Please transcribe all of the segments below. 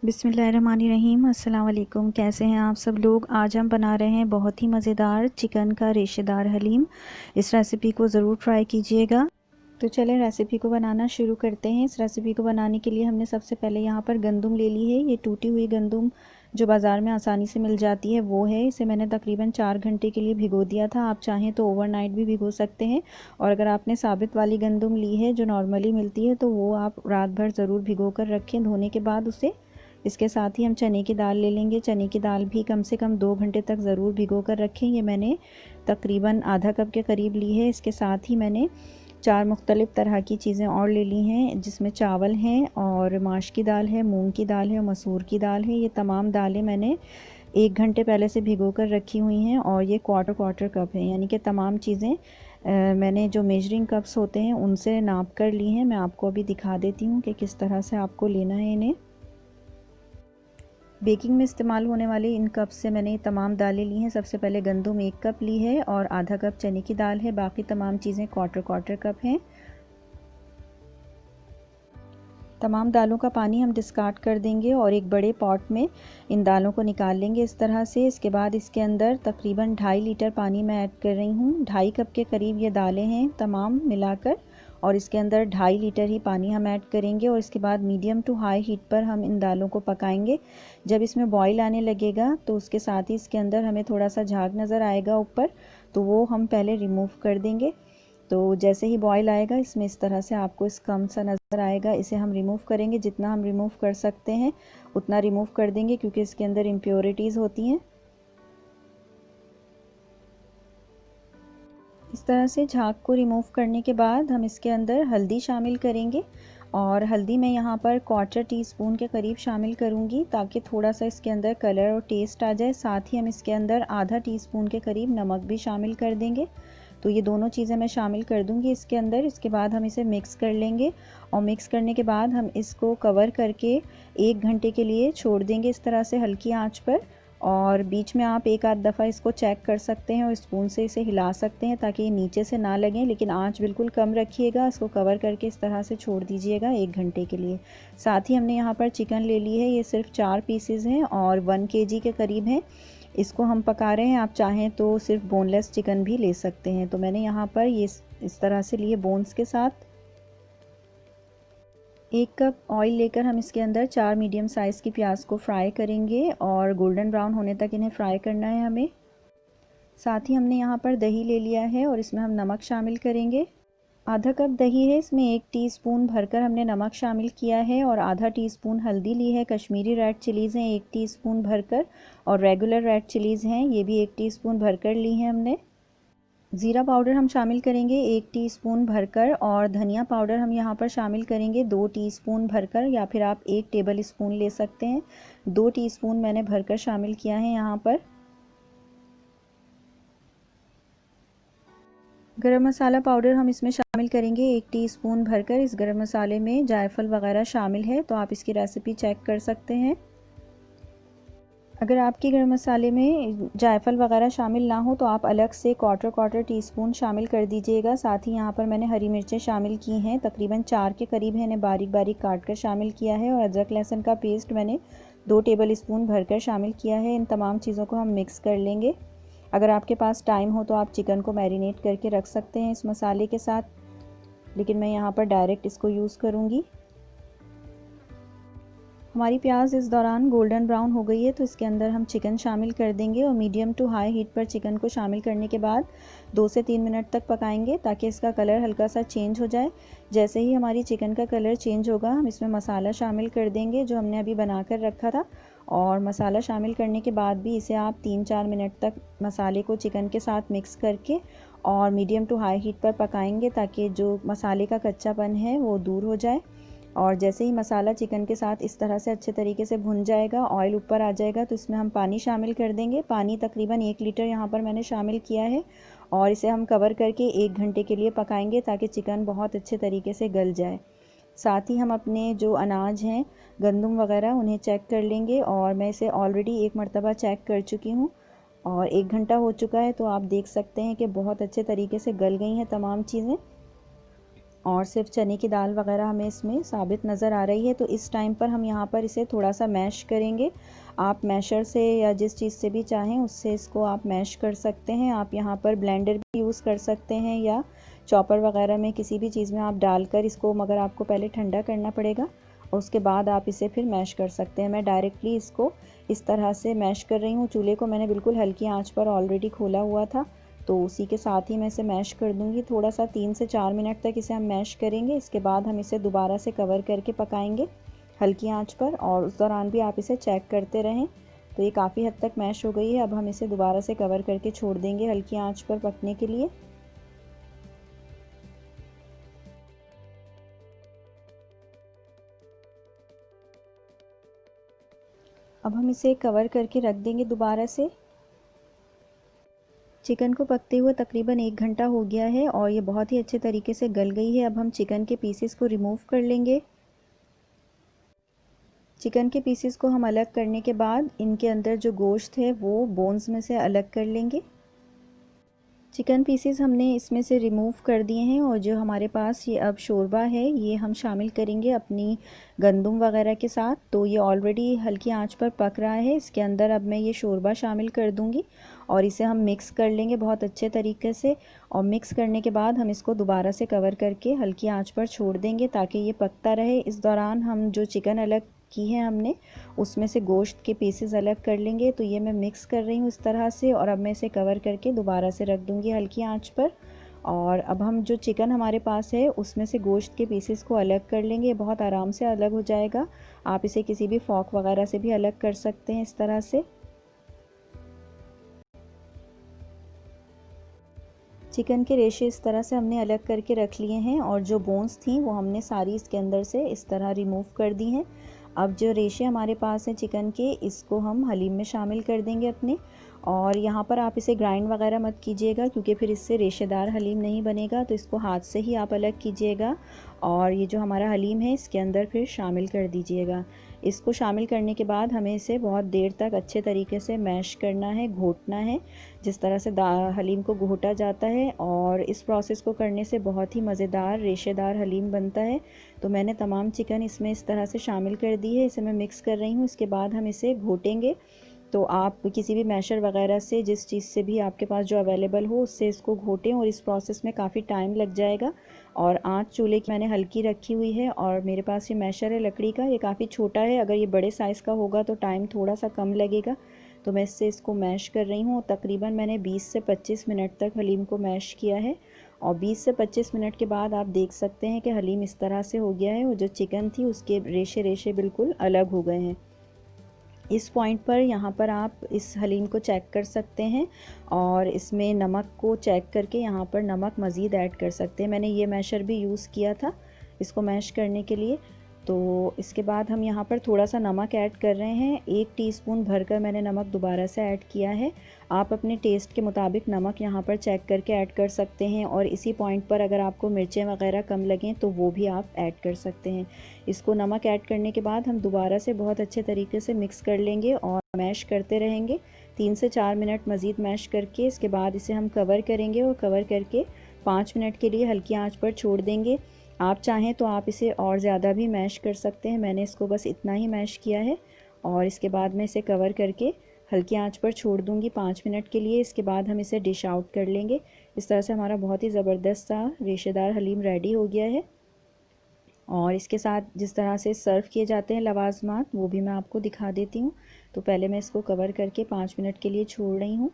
बिस्मिल्लाहिर्रहमानिर्रहीम। अस्सलाम वालेकुम। कैसे हैं आप सब लोग। आज हम बना रहे हैं बहुत ही मज़ेदार चिकन का रेशेदार हलीम। इस रेसिपी को ज़रूर ट्राई कीजिएगा। तो चलें रेसिपी को बनाना शुरू करते हैं। इस रेसिपी को बनाने के लिए हमने सबसे पहले यहाँ पर गंदम ले ली है। ये टूटी हुई गंदम जो बाज़ार में आसानी से मिल जाती है वो है। इसे मैंने तकरीबन 4 घंटे के लिए भिगो दिया था। आप चाहें तो ओवरनाइट भी भिगो सकते हैं। और अगर आपने साबित वाली गंदम ली है जो नॉर्मली मिलती है तो वो आप रात भर ज़रूर भिगो कर रखें। धोने के बाद उसे इसके साथ ही हम चने की दाल ले लेंगे। चने की दाल भी कम से कम 2 घंटे तक ज़रूर भिगो कर रखें। ये मैंने तकरीबन आधा कप के करीब ली है। इसके साथ ही मैंने 4 मुख्तलिफ़ तरह की चीज़ें और ले ली हैं, जिसमें चावल हैं और माश की दाल है, मूंग की दाल है और मसूर की दाल है। ये तमाम दालें मैंने 1 घंटे पहले से भिगो कर रखी हुई हैं। और ये क्वार्टर कप है, यानी कि तमाम चीज़ें मैंने जो मेजरिंग कप्स होते हैं उनसे नाप कर ली हैं। मैं आपको अभी दिखा देती हूँ कि किस तरह से आपको लेना है इन्हें। बेकिंग में इस्तेमाल होने वाले इन कप से मैंने तमाम दालें ली हैं। सबसे पहले गंदम 1 कप ली है और आधा कप चने की दाल है। बाकी तमाम चीज़ें क्वार्टर कप हैं। तमाम दालों का पानी हम डिस्कार्ड कर देंगे और एक बड़े पॉट में इन दालों को निकाल लेंगे इस तरह से। इसके बाद इसके अंदर तकरीबन 2.5 लीटर पानी मैं ऐड कर रही हूँ। 2.5 कप के करीब ये दालें हैं तमाम मिलाकर, और इसके अंदर 2.5 लीटर ही पानी हम ऐड करेंगे। और इसके बाद मीडियम टू हाई हीट पर हम इन दालों को पकाएंगे। जब इसमें बॉईल आने लगेगा तो उसके साथ ही इसके अंदर हमें थोड़ा सा झाग नज़र आएगा ऊपर, तो वो हम पहले रिमूव कर देंगे। तो जैसे ही बॉईल आएगा इसमें इस तरह से आपको कम सा नज़र आएगा। इसे हम रिमूव करेंगे, जितना हम रिमूव कर सकते हैं उतना रिमूव कर देंगे, क्योंकि इसके अंदर इम्प्योरिटीज़ होती हैं। इस तरह से झाग को रिमूव करने के बाद हम इसके अंदर हल्दी शामिल करेंगे। और हल्दी मैं यहाँ पर 1/4 टीस्पून के करीब शामिल करूँगी, ताकि थोड़ा सा इसके अंदर कलर और टेस्ट आ जाए। साथ ही हम इसके अंदर आधा टीस्पून के करीब नमक भी शामिल कर देंगे। तो ये दोनों चीज़ें मैं शामिल कर दूँगी इसके अंदर। इसके बाद हम इसे मिक्स कर लेंगे और मिक्स करने के बाद हम इसको कवर करके 1 घंटे के लिए छोड़ देंगे इस तरह से हल्की आंच पर। और बीच में आप एक आध दफ़ा इसको चेक कर सकते हैं और स्पून से इसे हिला सकते हैं ताकि ये नीचे से ना लगे, लेकिन आंच बिल्कुल कम रखिएगा। इसको कवर करके इस तरह से छोड़ दीजिएगा 1 घंटे के लिए। साथ ही हमने यहाँ पर चिकन ले ली है। ये सिर्फ 4 पीसेस हैं और 1 केजी के करीब हैं। इसको हम पका रहे हैं। आप चाहें तो सिर्फ बोनलेस चिकन भी ले सकते हैं। तो मैंने यहाँ पर ये इस तरह से लिए बोन्स के साथ। 1 कप ऑयल लेकर हम इसके अंदर 4 मीडियम साइज़ की प्याज को फ्राई करेंगे और गोल्डन ब्राउन होने तक इन्हें फ्राई करना है हमें। साथ ही हमने यहाँ पर दही ले लिया है और इसमें हम नमक शामिल करेंगे। आधा कप दही है, इसमें 1 टीस्पून भरकर हमने नमक शामिल किया है और आधा टीस्पून हल्दी ली है। कश्मीरी रेड चिलीज़ हैं 1 टीस्पून भरकर, और रेगुलर रेड चिलीज़ हैं ये भी 1 टीस्पून भरकर ली हैं हमने। ज़ीरा पाउडर हम शामिल करेंगे 1 टीस्पून भरकर, और धनिया पाउडर हम यहाँ पर शामिल करेंगे 2 टीस्पून भरकर, या फिर आप 1 टेबल स्पून ले सकते हैं। 2 टीस्पून मैंने भरकर शामिल किया है यहाँ पर। गरम मसाला पाउडर हम इसमें शामिल करेंगे 1 टीस्पून भरकर। इस गरम मसाले में जायफल वगैरह शामिल है, तो आप इसकी रेसिपी चेक कर सकते हैं। अगर आपके गरम मसाले में जायफल वगैरह शामिल ना हो तो आप अलग से क्वार्टर टीस्पून शामिल कर दीजिएगा। साथ ही यहाँ पर मैंने हरी मिर्चें शामिल की हैं, तकरीबन 4 के करीब है। इन्हें बारीक बारीक काट कर शामिल किया है। और अदरक लहसुन का पेस्ट मैंने 2 टेबल स्पून भरकर शामिल किया है। इन तमाम चीज़ों को हम मिक्स कर लेंगे। अगर आपके पास टाइम हो तो आप चिकन को मैरिनेट करके रख सकते हैं इस मसाले के साथ, लेकिन मैं यहाँ पर डायरेक्ट इसको यूज़ करूँगी। हमारी प्याज इस दौरान गोल्डन ब्राउन हो गई है, तो इसके अंदर हम चिकन शामिल कर देंगे और मीडियम टू हाई हीट पर चिकन को शामिल करने के बाद 2 से 3 मिनट तक पकाएंगे, ताकि इसका कलर हल्का सा चेंज हो जाए। जैसे ही हमारी चिकन का कलर चेंज होगा हम इसमें मसाला शामिल कर देंगे जो हमने अभी बना कर रखा था। और मसाला शामिल करने के बाद भी इसे आप 3-4 मिनट तक मसाले को चिकन के साथ मिक्स करके और मीडियम टू हाई हीट पर पकाएंगे, ताकि जो मसाले का कच्चापन है वो दूर हो जाए। और जैसे ही मसाला चिकन के साथ इस तरह से अच्छे तरीके से भुन जाएगा, ऑयल ऊपर आ जाएगा, तो इसमें हम पानी शामिल कर देंगे। पानी तकरीबन 1 लीटर यहाँ पर मैंने शामिल किया है। और इसे हम कवर करके 1 घंटे के लिए पकाएंगे, ताकि चिकन बहुत अच्छे तरीके से गल जाए। साथ ही हम अपने जो अनाज हैं गंदम वगैरह उन्हें चेक कर लेंगे, और मैं इसे ऑलरेडी 1 मरतबा चेक कर चुकी हूँ और 1 घंटा हो चुका है। तो आप देख सकते हैं कि बहुत अच्छे तरीके से गल गई हैं तमाम चीज़ें। और सिर्फ चने की दाल वगैरह हमें इसमें साबित नज़र आ रही है। तो इस टाइम पर हम यहाँ पर इसे थोड़ा सा मैश करेंगे। आप मैशर से या जिस चीज़ से भी चाहें उससे इसको आप मैश कर सकते हैं। आप यहाँ पर ब्लेंडर भी यूज़ कर सकते हैं या चॉपर वगैरह में किसी भी चीज़ में आप डालकर इसको, मगर आपको पहले ठंडा करना पड़ेगा और उसके बाद आप इसे फिर मैश कर सकते हैं। मैं डायरेक्टली इसको इस तरह से मैश कर रही हूँ। चूल्हे को मैंने बिल्कुल हल्की आंच पर ऑलरेडी खोला हुआ था, तो उसी के साथ ही मैं इसे मैश कर दूंगी। थोड़ा सा 3 से 4 मिनट तक इसे हम मैश करेंगे। इसके बाद हम इसे दोबारा से कवर करके पकाएंगे हल्की आंच पर, और उस दौरान भी आप इसे चेक करते रहें। तो ये काफ़ी हद तक मैश हो गई है। अब हम इसे दोबारा से कवर करके छोड़ देंगे हल्की आंच पर पकने के लिए। अब हम इसे कवर करके रख देंगे दोबारा से। चिकन को पकते हुए तकरीबन 1 घंटा हो गया है और ये बहुत ही अच्छे तरीके से गल गई है। अब हम चिकन के पीसेस को रिमूव कर लेंगे। चिकन के पीसेस को हम अलग करने के बाद इनके अंदर जो गोश्त है वो बोन्स में से अलग कर लेंगे। चिकन पीसेस हमने इसमें से रिमूव कर दिए हैं और जो हमारे पास ये अब शोरबा है ये हम शामिल करेंगे अपनी गंदम वगैरह के साथ। तो ये ऑलरेडी हल्की आंच पर पक रहा है। इसके अंदर अब मैं ये शोरबा शामिल कर दूंगी और इसे हम मिक्स कर लेंगे बहुत अच्छे तरीके से। और मिक्स करने के बाद हम इसको दोबारा से कवर करके हल्की आंच पर छोड़ देंगे ताकि ये पकता रहे। इस दौरान हम जो चिकन अलग की है हमने, उसमें से गोश्त के पीसेस अलग कर लेंगे। तो ये मैं मिक्स कर रही हूँ इस तरह से और अब मैं इसे कवर करके दोबारा से रख दूँगी हल्की आंच पर। और अब हम जो चिकन हमारे पास है उसमें से गोश्त के पीसेस को अलग कर लेंगे। बहुत आराम से अलग हो जाएगा। आप इसे किसी भी फॉक वगैरह से भी अलग कर सकते हैं इस तरह से। चिकन के रेशे इस तरह से हमने अलग करके रख लिए हैं और जो बोन्स थी वो हमने सारी इसके अंदर से इस तरह रिमूव कर दी हैं। अब जो रेशे हमारे पास हैं चिकन के, इसको हम हलीम में शामिल कर देंगे अपने। और यहाँ पर आप इसे ग्राइंड वगैरह मत कीजिएगा क्योंकि फिर इससे रेशेदार हलीम नहीं बनेगा। तो इसको हाथ से ही आप अलग कीजिएगा और ये जो हमारा हलीम है इसके अंदर फिर शामिल कर दीजिएगा। इसको शामिल करने के बाद हमें इसे बहुत देर तक अच्छे तरीके से मैश करना है, घोटना है, जिस तरह से हलीम को घोटा जाता है। और इस प्रोसेस को करने से बहुत ही मज़ेदार रेशेदार हलीम बनता है। तो मैंने तमाम चिकन इसमें इस तरह से शामिल कर दी है। इसे मैं मिक्स कर रही हूँ। इसके बाद हम इसे घोटेंगे। तो आप किसी भी मैशर वगैरह से, जिस चीज़ से भी आपके पास जो अवेलेबल हो, उससे इसको घोटें। और इस प्रोसेस में काफ़ी टाइम लग जाएगा। और आंच चूल्हे की मैंने हल्की रखी हुई है और मेरे पास ये मैशर है लकड़ी का, ये काफ़ी छोटा है। अगर ये बड़े साइज़ का होगा तो टाइम थोड़ा सा कम लगेगा। तो मैं इससे इसको मैश कर रही हूँ। तकरीबन मैंने 20 से 25 मिनट तक हलीम को मैश किया है और 20 से 25 मिनट के बाद आप देख सकते हैं कि हलीम इस तरह से हो गया है और जो चिकन थी उसके रेशे रेशे बिल्कुल अलग हो गए हैं। इस पॉइंट पर यहाँ पर आप इस हलीम को चेक कर सकते हैं और इसमें नमक को चेक करके यहाँ पर नमक मज़ीद ऐड कर सकते हैं। मैंने ये मैशर भी यूज़ किया था इसको मैश करने के लिए। तो इसके बाद हम यहाँ पर थोड़ा सा नमक ऐड कर रहे हैं। 1 टीस्पून भरकर मैंने नमक दोबारा से ऐड किया है। आप अपने टेस्ट के मुताबिक नमक यहाँ पर चेक करके ऐड कर सकते हैं और इसी पॉइंट पर अगर आपको मिर्चें वगैरह कम लगें तो वो भी आप ऐड कर सकते हैं। इसको नमक ऐड करने के बाद हम दोबारा से बहुत अच्छे तरीके से मिक्स कर लेंगे और मैश करते रहेंगे 3 से 4 मिनट मज़ीद मैश करके। इसके बाद इसे हम कवर करेंगे और कवर करके 5 मिनट के लिए हल्की आंच पर छोड़ देंगे। आप चाहें तो आप इसे और ज़्यादा भी मैश कर सकते हैं। मैंने इसको बस इतना ही मैश किया है और इसके बाद मैं इसे कवर करके हल्की आंच पर छोड़ दूंगी 5 मिनट के लिए। इसके बाद हम इसे डिश आउट कर लेंगे। इस तरह से हमारा बहुत ही ज़बरदस्त सा रेशेदार हलीम रेडी हो गया है। और इसके साथ जिस तरह से सर्व किए जाते हैं लवाजमात, वो भी मैं आपको दिखा देती हूँ। तो पहले मैं इसको कवर करके 5 मिनट के लिए छोड़ रही हूँ।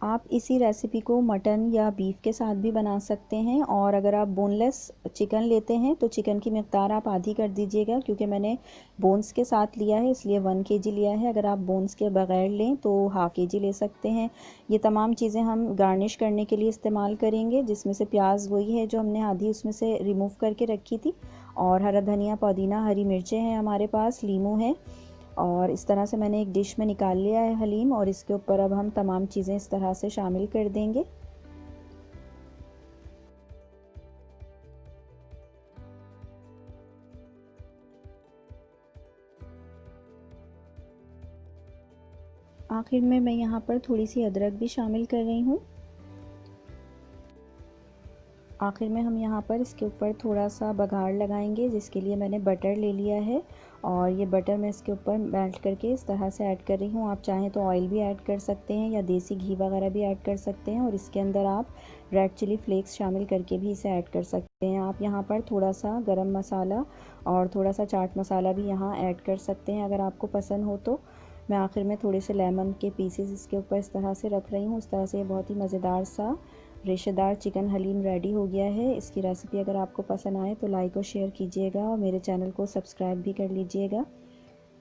आप इसी रेसिपी को मटन या बीफ के साथ भी बना सकते हैं। और अगर आप बोनलेस चिकन लेते हैं तो चिकन की मिक़दार आप आधी कर दीजिएगा क्योंकि मैंने बोन्स के साथ लिया है इसलिए 1 केजी लिया है। अगर आप बोन्स के बगैर लें तो हाफ़ केजी ले सकते हैं। ये तमाम चीज़ें हम गार्निश करने के लिए इस्तेमाल करेंगे, जिसमें से प्याज वही है जो हमने आधी उसमें से रिमूव करके रखी थी और हरा धनिया, पुदीना, हरी मिर्चें हैं हमारे पास, लीमू है। और इस तरह से मैंने एक डिश में निकाल लिया है हलीम और इसके ऊपर अब हम तमाम चीज़ें इस तरह से शामिल कर देंगे। आखिर में मैं यहाँ पर थोड़ी सी अदरक भी शामिल कर रही हूँ। आखिर में हम यहाँ पर इसके ऊपर थोड़ा सा बघार लगाएंगे, जिसके लिए मैंने बटर ले लिया है और ये बटर मैं इसके ऊपर मेल्ट करके इस तरह से ऐड कर रही हूँ। आप चाहें तो ऑयल भी ऐड कर सकते हैं या देसी घी वगैरह भी ऐड कर सकते हैं, और इसके अंदर आप रेड चिली फ्लेक्स शामिल करके भी इसे ऐड कर सकते हैं। आप यहाँ पर थोड़ा सा गरम मसाला और थोड़ा सा चाट मसाला भी यहाँ ऐड कर सकते हैं अगर आपको पसंद हो तो। मैं आखिर में थोड़े से लेमन के पीसेस इसके ऊपर इस तरह से रख रही हूँ। इस तरह से ये बहुत ही मज़ेदार सा रेशेदार चिकन हलीम रेडी हो गया है। इसकी रेसिपी अगर आपको पसंद आए तो लाइक और शेयर कीजिएगा और मेरे चैनल को सब्सक्राइब भी कर लीजिएगा।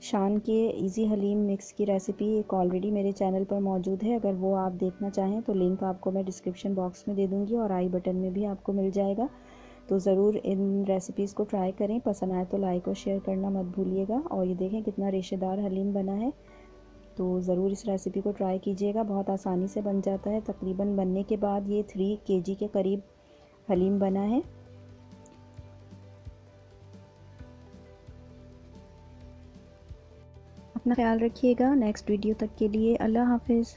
शान के इजी हलीम मिक्स की रेसिपी एक ऑलरेडी मेरे चैनल पर मौजूद है, अगर वो आप देखना चाहें तो लिंक आपको मैं डिस्क्रिप्शन बॉक्स में दे दूँगी और आई बटन में भी आपको मिल जाएगा। तो ज़रूर इन रेसिपीज़ को ट्राई करें, पसंद आए तो लाइक और शेयर करना मत भूलिएगा। और ये देखें कितना रेशेदार हलीम बना है। तो ज़रूर इस रेसिपी को ट्राई कीजिएगा, बहुत आसानी से बन जाता है। तकरीबन बनने के बाद ये 3 kg के करीब हलीम बना है। अपना ख्याल रखिएगा। नेक्स्ट वीडियो तक के लिए अल्लाह हाफिज़।